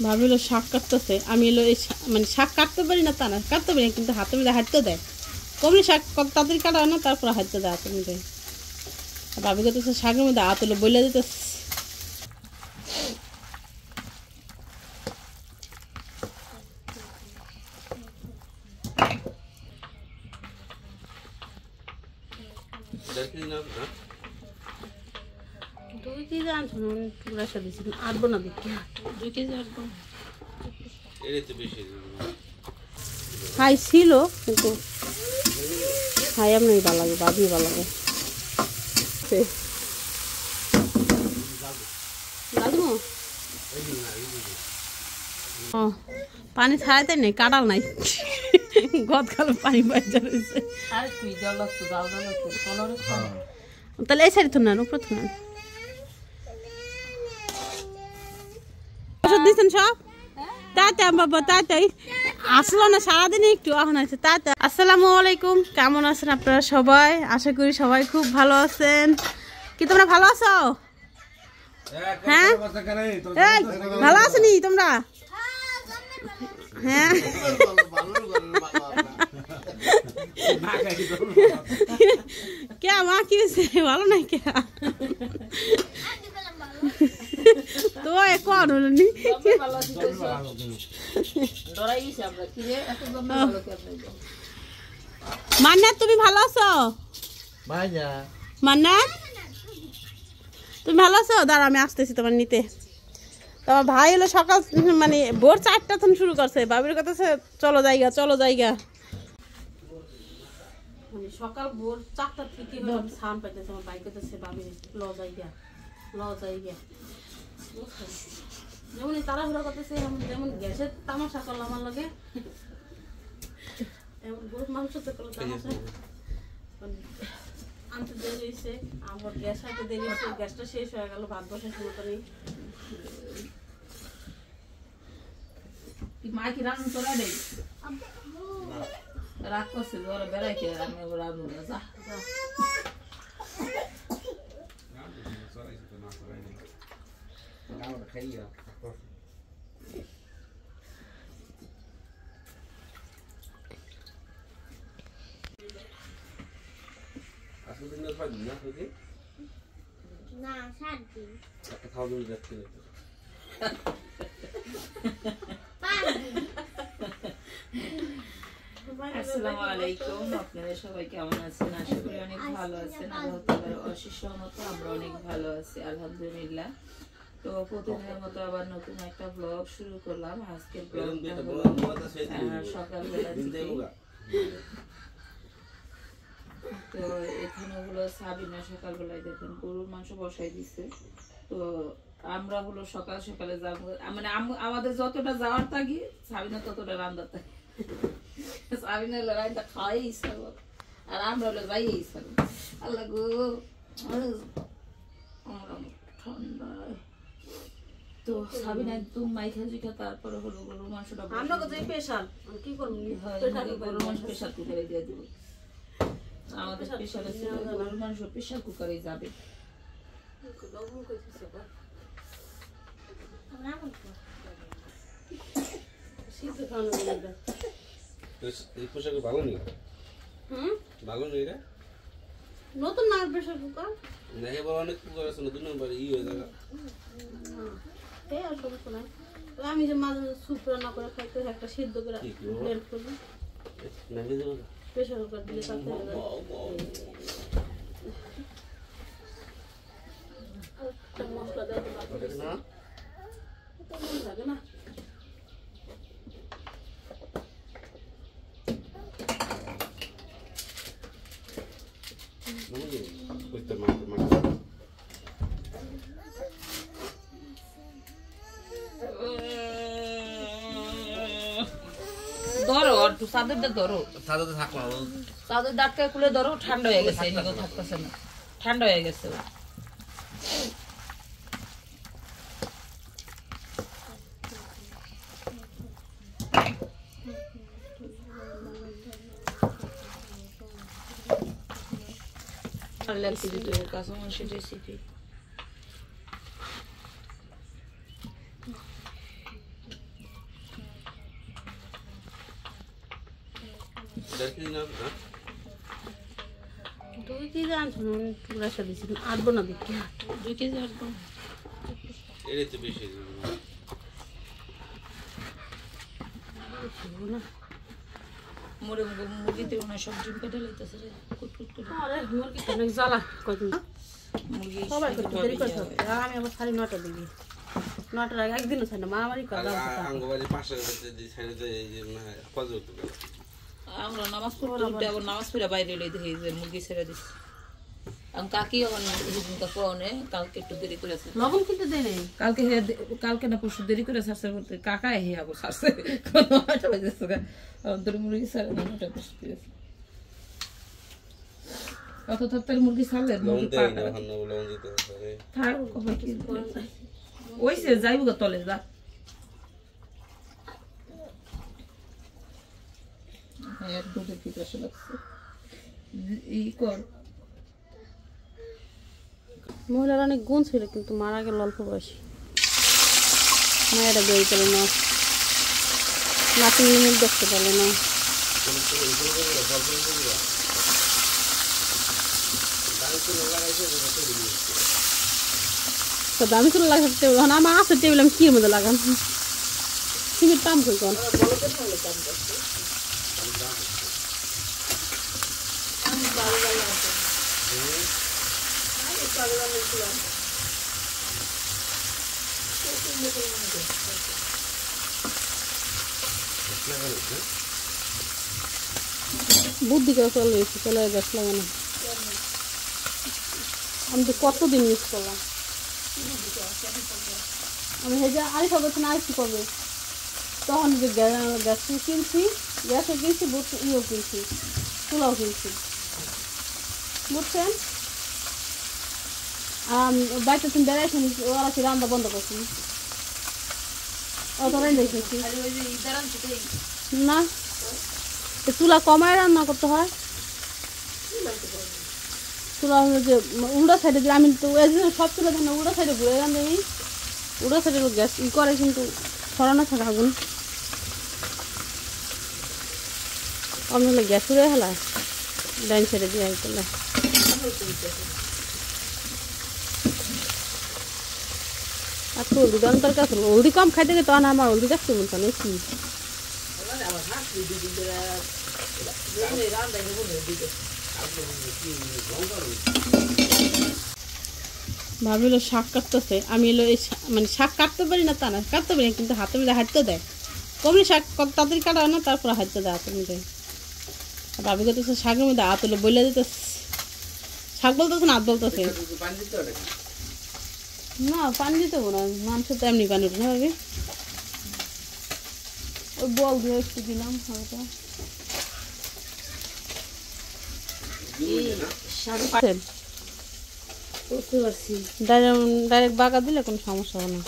ভাবি হলো শাক কাটতেছে, আমি হলো এই মানে শাক কাটতে পারি না তা না, কাটতে পারি না কিন্তু হাতের মধ্যে হাঁটতে দেয়, কমনি শাক কত তাড়াতাড়ি কাটা হয় না, তারপর হাঁটতে দেয় হাতের মধ্যে। ভাবি করতেছে শাকের মধ্যে হাত হলো বইলে দিতেছে। দুই কেজি আনছো পুরা সাথে আটবো না দেখি, 2 কেজি আটবো। হাই ছিল কিন্তু হাই আপনার ভালো লাগে, বাবি ভালো লাগে। পানি ছাড়াইতে নেই, কাটাল নাই, গদ খালো পানি বাইজা রয়েছে। তাহলে এই সাইড তো নেন, উপরে তো নেন। ওষুধ দিচ্ছেন সব তাড়াতাড়ি বাবা, তাড়াতাড়ি আসলো না সারাদিন একটু এখন আছে তাড়াতাড়ি। আসসালামু আলাইকুম, কেমন আছেন আপনারা সবাই? আশা করি সবাই খুব ভালো আছেন। কি তোমরা ভালো আছো? হ্যাঁ ভালো আছো নি তোমরা? হ্যাঁ কে মা কি হয়েছে ভালো নাই কে তো এখন নি মান্নাত তুমি ভালো আছো? মান্নাত তুমি ভালো আছো? দাঁড়া আমি আসতেছি তোমার নিতে। তোমার ভাই হলো সকাল মানে ভোর 4টা থেকে শুরু করছে, বাবির কথা চলো জায়গা চলো জায়গা, মানে সকাল ভোর 4টা থেকে সাউন্ড পাইতেছে আমার বাইক করতেছে বাবির ল জায়গা ল জায়গা, যেমন তাড়াহুড়া করতেছে, যেমন গ্যাসের তামাশা করলো আমার লগে, এমন গরুর মাংস তো করলো তামাশা। আনতে দেরি হয়েছে, আমার গ্যাস হাতে দেরি হয়েছে, গ্যাসটা শেষ হয়ে গেল, ভাত বসার শুরু করি। মা কি রান্না চলে নেই রাগ করছে, ওরা বেড়াইতে আমি রান্না যা না 7 দিন আসসালামু আলাইকুম, আপনারা সবাই কেমন আছেন? আশা করি অনেক ভালো আছেন। আল্লাহ তাআলার অশেষ রহমতে আমরা অনেক ভালো আছি আলহামদুলিল্লাহ। তো প্রতিদিনের মতো আবার নতুন একটা ব্লগ শুরু করলাম। আজকের ব্লগটা হলো সকালবেলা থেকে। তো এখানে হলো সাবিনা সকালবেলায় দেখেন গরুর মাংস বসাই দিছে। তো আমরা হলো সকাল সকালে যাবো, মানে আমাদের যতটা যাওয়ার থাকি সাবিনা ততটা রান্নার থাকি। সাবিনা হলো রান্না খাওয়াই ইচ্ছা কর, আর আমরা হলো যাই ইচ্ছা কর। আল্লাহ গো ঠান্ডায় তো সাবিনা একদম মাইখা জিখা তারপরে হলো গরুর মাংসটা গরুর মাংস প্রেশার কুকারে দিয়ে দিব। আমাদের প্রেশার আছে, গরুর মাংস প্রেশার কুকারে যাবে। নতুন না প্রেশার কুকার অনেক কুকার আছে, নতুন নাম্বার ই হয়ে যাবে। আর সমস্যা নাই, আমি যে মাঝে মাঝে স্যুপ রান্না করে খাইতে একটা সিদ্ধ করে ব্লেন্ড করবো, প্রেশার কুকার দিলে মশলা দেওয়া লাগে না। ধরো একটু চাদরটা ধরো, চাদরটা থাকো, চাদর ডাটকা খুলে ধরো, ঠান্ডা হয়ে গেছে, এদিকে থাকতেছে না, ঠান্ডা হয়ে গেছে। কাঁচামরিচের রেসিপি দেখি না না 2 কেজি আনছো না টুকরা সা দিছি আটবো না দেখি 2 কেজি আসবো এর তো বেশি না মোরে মুরগিতে ওনা সব ডিম কেটে লইতেছে রে কুটকুট করে আরে মুরগি তো অনেক জ্বালা কতদিন মুরগি সবাই করতে দেরি করতে হবে আর আমি আবার 9:30 দিবি 9টার আগে একদিনও ছাড় না মারামারি করে দাও আঙ্গবাড়ি পাশে দি সাইডে এই যে ফজর তো আমরা নামাজ পড়তে উঠে আবার নামাজ পড়ে বাইরে লই দেখি যে মুরগি ছেড়ে দিছে আমি কাকি এখন হিজুন কা কোনে কালকে একটু দেরি করে আছে লবণ কিনতে দেই নাই কালকে না পরশু দেরি করে ছাড়ছে বলতে কাকা হে আবার ছাড়ছে কোনো একটা বাজেছে আমাদের মুরগি ছাড়ে না ওটা পরশু দিয়েছে কত থাকতে মুরগি ছাড়লে মুরগি পাকা লবণ দিতে হবে থাক কবে কি ওইছে যাইবো গা তলে যা এক দুটো পিপাসা লাগছে ই কর মহিলার অনেক গুণ ছিল কিন্তু মারা গেল অল্প বয়সী মায়েরা বেরিয়ে পেল না নাতি মুখ দেখতে পেলে না তো দামি করে লাগাতে টেবিল আমার আছে টেবিল আমি কি মধ্যে লাগান সিমেন্ট পাম্প কই কোন বুদ্ধি করে চলে গ্যাস লাগানো আমি তো কতদিন ইউজ করলাম আমি হেজা আরিফা বলছি না আর কি করবে তখন যে গ্যাস কিনছি গ্যাসও কিনছি ইয়েও কিনছি চুলাও কিনছি বুঝছেন বাড়িতে তুমি বেড়াইছেন ওরা কি রান্না বন্ধ করছেন অত রান্না খেয়েছি না চুলা কমায় রান্না করতে হয় চুলা হলো যে উড়া সাইডে যে আমি তো সব চুলা ধান উড়া সাইডে ঘুরে রান্না উড়া সাইডে গ্যাস ই করে কিন্তু ছড়ানো থাকে আগুন অন্য হলে গ্যাস উড়ে হেলায় ডাইন সাইডে দিয়ে করলে আর তো হলদি অন্তর কাছে হলদি কম খাইতে গেলে তখন আমার হলদি কাছে বলতো না কি ভাবিল শাক কাটতেছে আমি এলো এই মানে শাক কাটতে পারি না তা না কাটতে পারি না কিন্তু হাতে মিলে হাঁটতে দেয় কমনি শাক কত তাড়াতাড়ি কাটা হয় না তারপর হাঁটতে দেয় হাতের মধ্যে ভাবি করতেছে শাকের মধ্যে হাত হলো বলে দিতেছে শাক বলতেছে না হাত বলতেছে না পানি দিতে হবো না মাংস তো এমনি পানি উঠে না ভাবি ওই বল দিয়ে একটু দিলাম হয়তো ডাইরেক্ট বাগা দিলে কোনো সমস্যা হবে না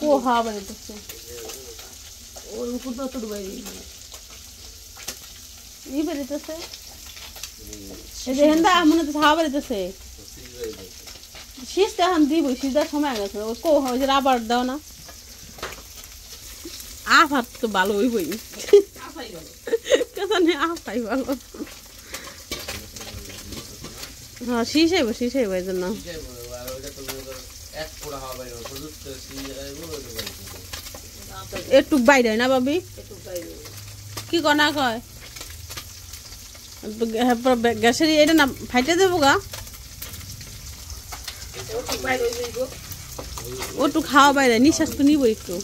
ও হাওয়া বেরোতেছে ওর উপর তো অতটুকু বাইরে ই বেরোতেছে এই দেখেন দা মনে হচ্ছে হাওয়া বেরোতেছে শীষ তো এখন দিব শীষ দেওয়ার সময় গেছে ওই কো ওই যে রাবার দাও না আফার তো ভালো ওই বই আফাই ভালো হ্যাঁ শীষ আইব এই জন্য একটু বাইরে না ভাবি কি কনা কয় গ্যাসের এটা না ফাইটে দেবো গা ওটু খাওয়া বাইরে নিঃশ্বাস তো নিব একটু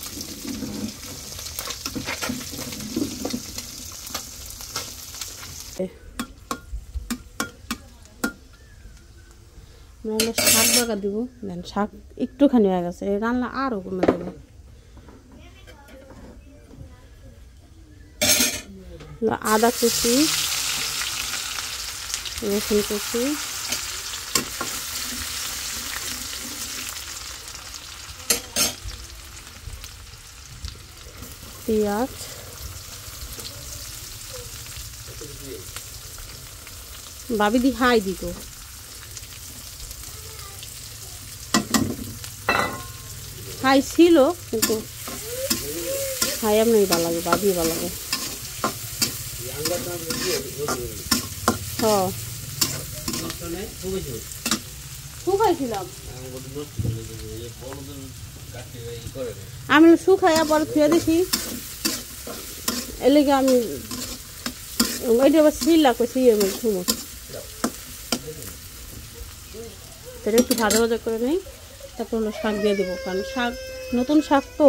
শাক বাগা দিব দেন শাক একটুখানি হয়ে গেছে রান্না আরো কমে দেবো আদা কুচি রসুন কুচি পেঁয়াজ ভাবি দি হাই দিত হাই ছিল কিন্তু খাই আমি ভালো লাগে, ভাবি ভালো লাগে। হ্যাঁ শুকাইছিলাম আমি, শুকাইয়া পরে থুয়ে দিছি, এর লেগে আমি ওইটা আবার শিলা করছি ঘুমো। তাহলে একটু ভাজা ভাজা করে নেই, তারপর হলো শাক দিয়ে দেবো, কারণ শাক নতুন শাক তো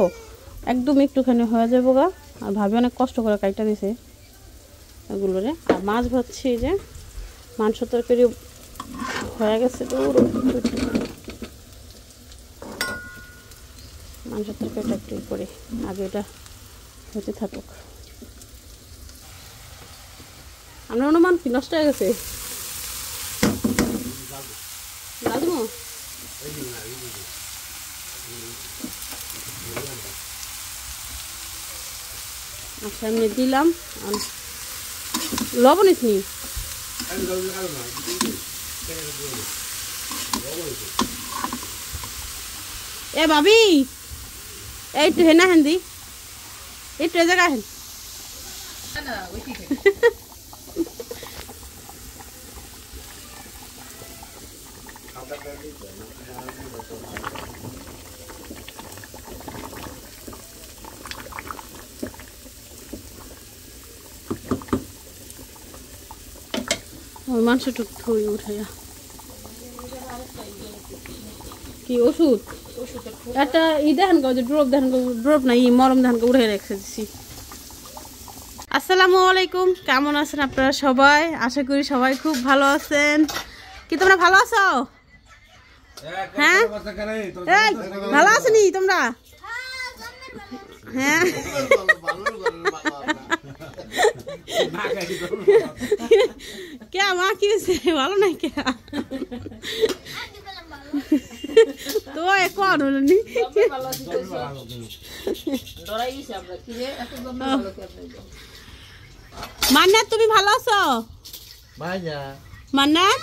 একদম একটুখানি হয়ে যাবো গা। আর ভাবি অনেক কষ্ট করে কাইটা দিছে এগুলোরে। আর মাছ ভাজছি, যে মাংস তরকারি হয়ে গেছে, তো মাংস তরকারিটা একটু করে আগে এটা হতে থাকুক। আমরা অনুমান কি নষ্ট হয়ে গেছে লাজমো। আচ্ছা আমি দিলাম, লবণ ইসনি এ ভাবি একটু হেনা হেন দি, একটু এ জায়গা হেন। মাংসটুক থই উঠাইয়া কি ওষুধ একটা দেখেন যে ড্রপ দেখেন, ড্রপ না মরম দেখেন উঠে রেখে দিচ্ছি। আসসালামু আলাইকুম, কেমন আছেন আপনারা সবাই? আশা করি সবাই খুব ভালো আছেন। কি তোমরা ভালো আছো? হ্যাঁ ভালো আছো নি তোমরা? হ্যাঁ কে মা কি হয়েছে ভালো নাই কে তো এখন হলনি মান্নাত তুমি ভালো আছো? মান্নাত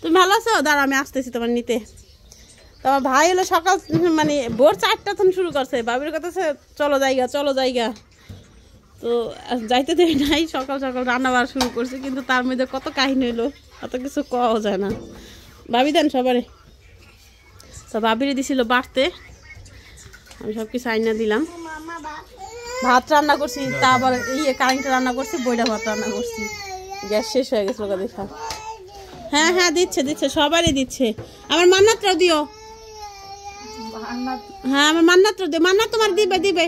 তুমি ভালো আছো? দাঁড়া আমি আসতেছি তোমার নিতে। তোমার ভাই হলো সকাল মানে ভোর 4টা থেকে শুরু করছে, বাবির কথা চলো জায়গা চলো জায়গা, তো যাইতে দেয় নাই। সকাল সকাল রান্না বাড়া শুরু করছে, কিন্তু তার মধ্যে কত কাহিনী হইলো অত কিছু কওয়া যায় না। ভাবি দেন সবারে, তো ভাবিরে দিছিল বাড়তে, আমি সব কিছু আইনা দিলাম। ভাত রান্না করছি, তারপর কারেন্টে রান্না করছি, বইটা ভাত রান্না করছি, গ্যাস শেষ হয়ে গেছিল দেখা। হ্যাঁ হ্যাঁ দিচ্ছে দিচ্ছে, সবারই দিচ্ছে। আমার মান্নাতরাও দিও। হ্যাঁ আমার মান্নাতরাও দিও। মান্নাত তোমার দিবে দিবে,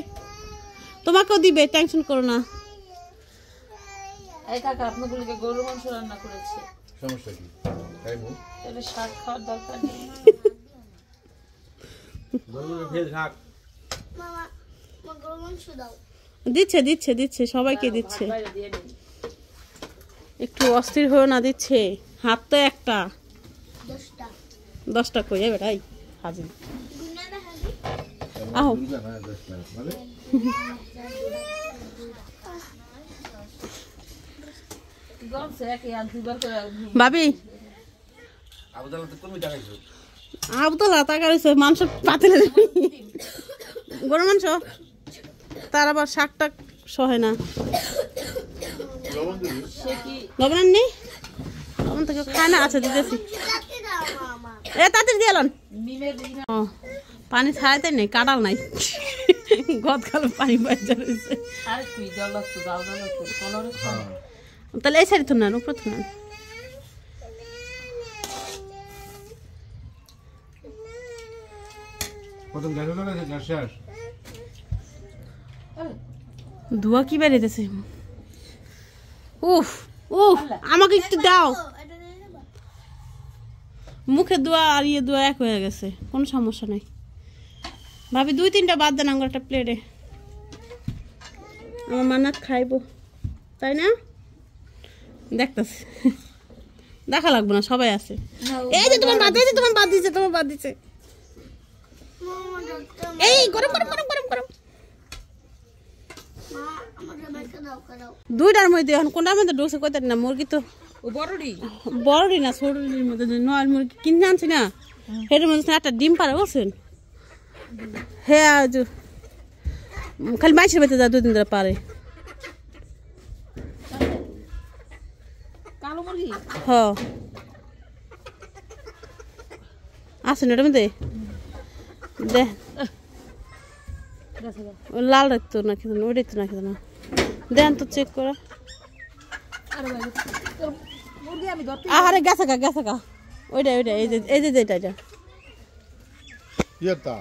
তোমাকেও দিবে, টেনশন করো না। এই কাকা আপনাগুলোকে গরুর মাংস রান্না করেছে, সমস্যা কি? খাইবো তাহলে শাক খাওয়ার দরকার নেই। গরুর ফেল শাক মামা গরুর মাংস দাও। দিচ্ছে দিচ্ছে দিচ্ছে, সবাইকে দিচ্ছে। বাইরে দিয়ে নিন। একটু অস্থির হয়ে না, দিচ্ছে। হাত তো একটা 10টা 10টা কই বেটাই হাজির গুনা না হাজি আহো। দুর্গা না 10টা মানে গমছে একই আর দুবার করে ভাবি আবুদালা তো কমই টাকাইছো। আবদুল্লা টাকা রয়েছে মাংস পাতিলে গরু মাংস, তার আবার শাক টাক সহে না। লবণ দিবি? সে কি লবণ নেই, লবণ থেকে খায় না। আচ্ছা দিতেছি, কাটি দাও মামা। এ তাড়াতাড়ি দিয়ে এলন। মিমের দিন ও পানি ছাড়াইতে নেই, কাটাল নাই, গদকাল পানি বাজা রয়েছে। আর তুই জল লাগতো দাও দাও লাগতো কলরে হ্যাঁ তাহলে এই সাইড তো না, উপর তো না। প্রথম গ্যাস হলো না, গ্যাস শেষ। ধোয়া কি বেরিয়েছে। উফ উফ, আমাকে একটু দাও। এটা নিয়ে নেবা? মুখে দোয়া আর দোয়া এক হয়ে গেছে, কোনো সমস্যা নাই। ভাবি 2-3টা বাদ দেন আমার একটা প্লেটে, আমার মান্নাত খাইবো, তাই না? দেখতেছি, দেখা লাগবো না, সবাই আছে। এই যে তোমার বাদ দিয়েছে, তোমার বাদ দিচ্ছে, তোমার বাদ দিচ্ছে। মামা ডাক্তার এই গরম গরম গরম গরম গরম। মা আমাকে বেঁকে দাও দাও। 2টার মধ্যে এখন কোনটার মধ্যে ঢুকছে কইতে না। মুরগি তো ও বড়ডি বড়ই না, ছোটটির মধ্যে নয় মুরগি কিনে আনছি না, এটার মধ্যে একটা ডিম পারে বলছেন। হ্যাঁ খালি মাইসের বাড়িতে যা 2 দিন ধরে পারে। কালো মুরগি হ আছে না ওটার মধ্যে দে লাল রাখতো না খেতো না ওইটাই তো না খেতো না দেন তো চেক করা। আরে ভাই তোর মুরগি আমি ধরতে আহারে গেছে গা ওইটা এই যে এটা ইয়েটা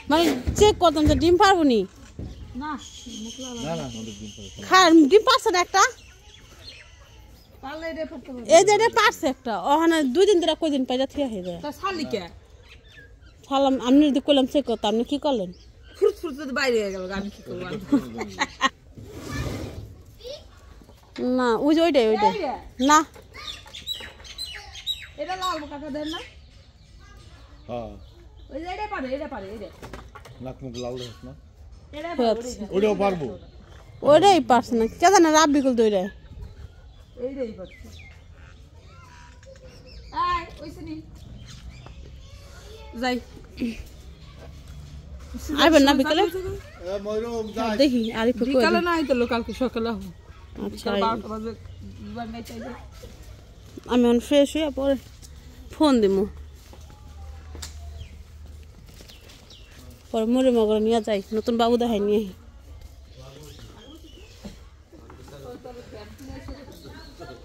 মানে চেক করতাম যে ডিম পারবো নি না না না ওদের দিন পরে খান ডিম পারছে না একটা পারলে রে পড়তে হবে এই যে এটা পারছে একটা ওখানে 2 দিন ধরে কয়দিন পাইজা থিয়া হয়ে যায় তা শালিকা সালাম আপনি যদি করলাম চেক করতাম আপনি কি করলেন? ফুরত ফুরত যদি বাইরে হয়ে গেল আমি কি করব না ওই যে ওইটাই না এটা লাল কাকা দেন না হ্যাঁ ওই যে এটা পারে নাক মুখ লাল দেখ না এটা হচ্ছে। ওটাও পারবো ওইটাই পারছে না কে জানে রাব্বি করতে ওইটাই এইটাই পারছে আয় ওইসে নি যাই আইবেন না বিকালে এ ময়ূরম যাই দেখি আরিফ কই বিকালে না আইতো কালকে সকালে হবে আচ্ছা বিকাল 12টা বাজে দুবার নাই চাইবে আমি এখন ফ্রেশ হয়ে পরে ফোন দিমু পরে মুড়ি মগর নিয়ে যাই নতুন বাবু দেখাই নিয়ে আহি।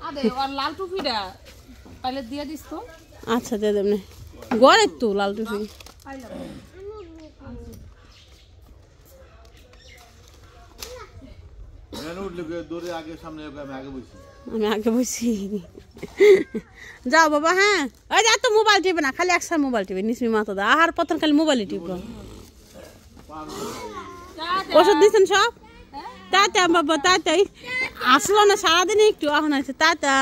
আদে আর লাল টুপিটা পাইলে দিয়ে দিস তো আচ্ছা দিয়ে দেবনে গড়ে তো লাল টুপি মেনু উঠলে দৌড়ে আগে সামনে আমি আগে বসি আমি আগে বসি যাও বাবা হ্যাঁ ওই যা তো মোবাইল টিপে না খালি একসাথে মোবাইল টিপে নিসমি মাথা দা আহার পতন খালি মোবাইলই টিপলো ওষুধ দিচ্ছেন সব তাতা বাবা তাতাই আসলো না সারাদিন একটু এখন আছে তাতা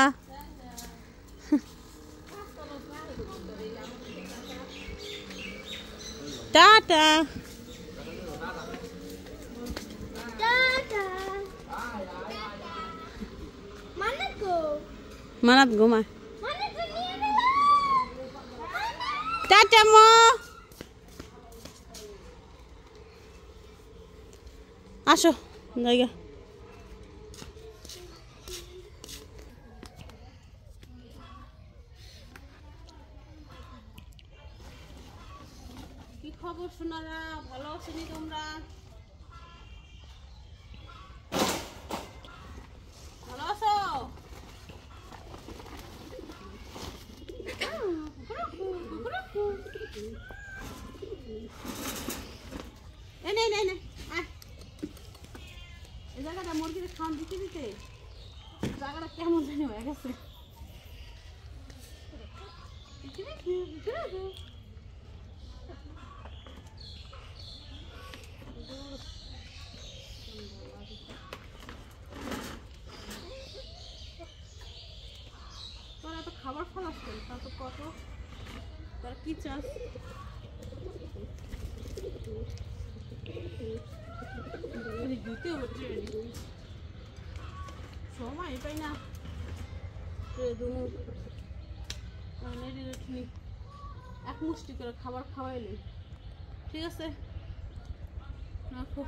টাটা টাটা মানে গো মানাত ঘুমায় মানে তো নিয়ে গেল টাটা মো আসো জায়গা কি খবর শোনারা ভালো আছেনি তোমরা ভালো আছো এই নে আয় এই জায়গাটা মুরগির খাওয়ান দিতে জায়গাটা কেমন জানি হয়ে গেছে তোরা তো খাবার ফলাস তা তো কত তোর কি চাস জুতে হচ্ছে সময় পাই না এক মুষ্টি করে খাবার খাওয়াইলে ঠিক আছে রাখো